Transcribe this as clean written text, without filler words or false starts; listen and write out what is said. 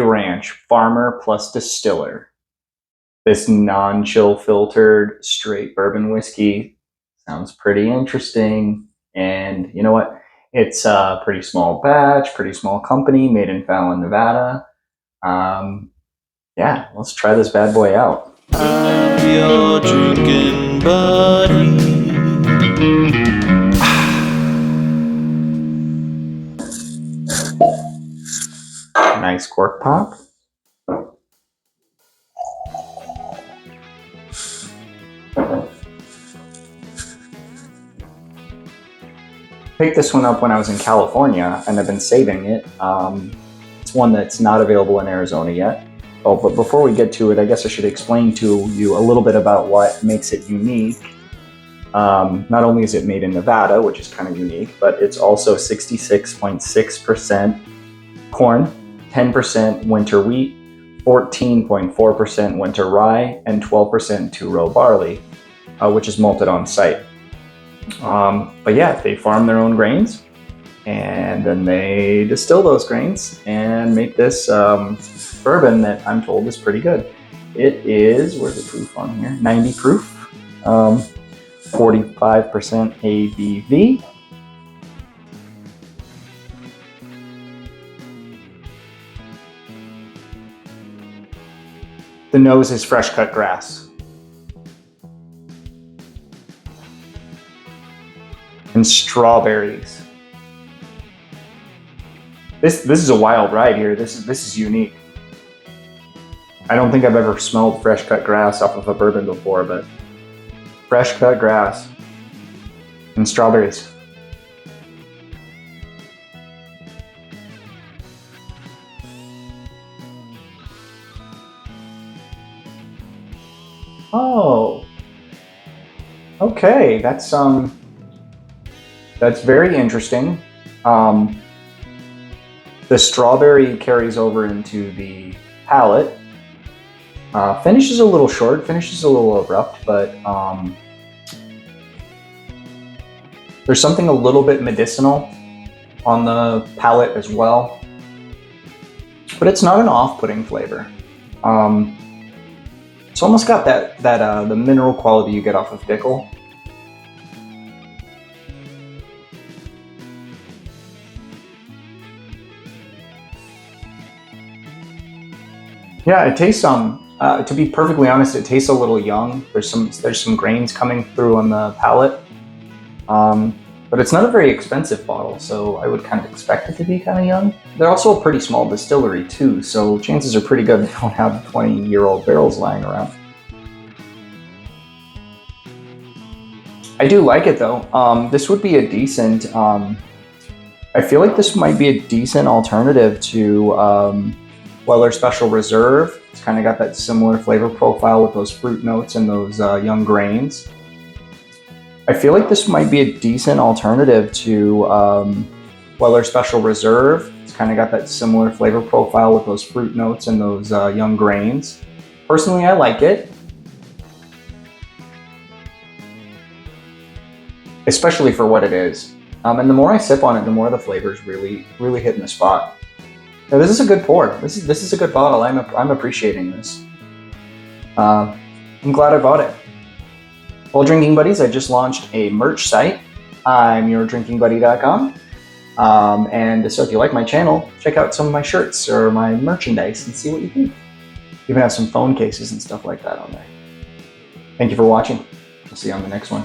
Ranch Farmer plus Distiller. This non-chill filtered straight bourbon whiskey sounds pretty interesting. And you know what? It's a pretty small batch, pretty small company, made in Fallon, Nevada. Yeah, let's try this bad boy out. I'm your drinking buddy. Nice cork pop. Picked this one up when I was in California, and I've been saving it. It's one that's not available in Arizona yet. Oh, but before we get to it, I guess I should explain to you a little bit about what makes it unique. Not only is it made in Nevada, which is kind of unique, but it's also 66.6% corn, 10% winter wheat, 14.4% winter rye, and 12% two-row barley, which is malted on site. But yeah, they farm their own grains, and then they distill those grains and make this bourbon that I'm told is pretty good. It is, where's the proof on here? 90 proof, 45% ABV. The nose is fresh cut grass. And strawberries. This is a wild ride here. This is unique. I don't think I've ever smelled fresh cut grass off of a bourbon before, but fresh cut grass and strawberries. Oh, okay. That's very interesting. The strawberry carries over into the palate. Finish is a little short, finish is a little abrupt, but there's something a little bit medicinal on the palate as well. But it's not an off-putting flavor. It's almost got the mineral quality you get off of Dickel. Yeah, it tastes to be perfectly honest, it tastes a little young. There's some grains coming through on the palate. But it's not a very expensive bottle, so I would kind of expect it to be kind of young. They're also a pretty small distillery too, so chances are pretty good they don't have 20-year-old barrels lying around. I do like it though. This would be a decent, I feel like this might be a decent alternative to Weller Special Reserve. It's kind of got that similar flavor profile with those fruit notes and those young grains. I feel like this might be a decent alternative to Weller Special Reserve. It's kind of got that similar flavor profile with those fruit notes and those young grains. Personally, I like it. Especially for what it is. And the more I sip on it, the more the flavors really hit in the spot. Now, this is a good pour. This is a good bottle. I'm appreciating this. I'm glad I bought it. Well, Drinking Buddies, I just launched a merch site. I'm yourdrinkingbuddy.com. And so if you like my channel, check out some of my shirts or my merchandise and see what you think. Even have some phone cases and stuff like that on there. Thank you for watching. I'll see you on the next one.